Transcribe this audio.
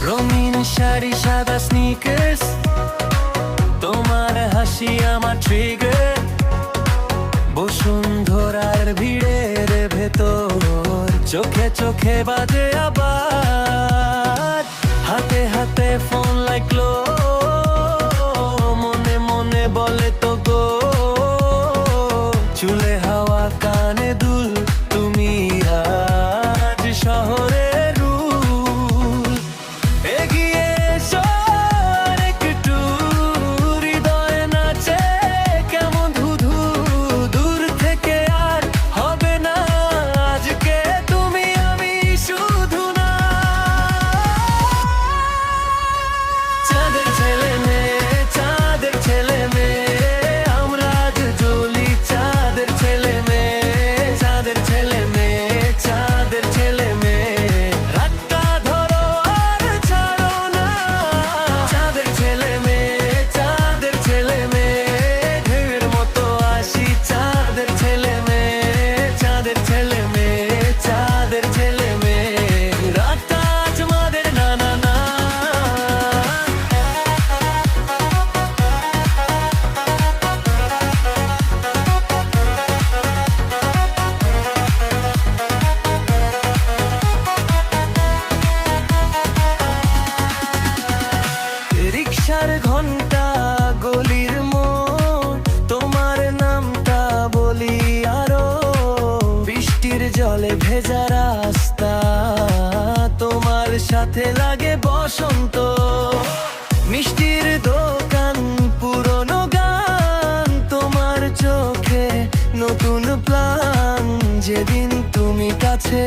রঙিন শাড়ি সাদা স্নিকার্স, তোমার হাসি আমার ট্রিগার। বসুন্ধরার ভিড়ের ভেতর চোখে চোখে বাজে আবার, হাতে হাতে ফোন লাগলো, মনে মনে বলে তো গো, চুলে হাওয়া কানে দুল, তুমি আজ শহরে ঘন্টা গলির মোড়, তোমার নামটা বলি আরো, বৃষ্টির জলে ভেজা রাস্তা, তোমার সাথে লাগে বসন্ত, মিষ্টির দোকান, পুরনো গান, তোমার চোখে নতুন প্ল্যান, যেদিন তুমি কাছে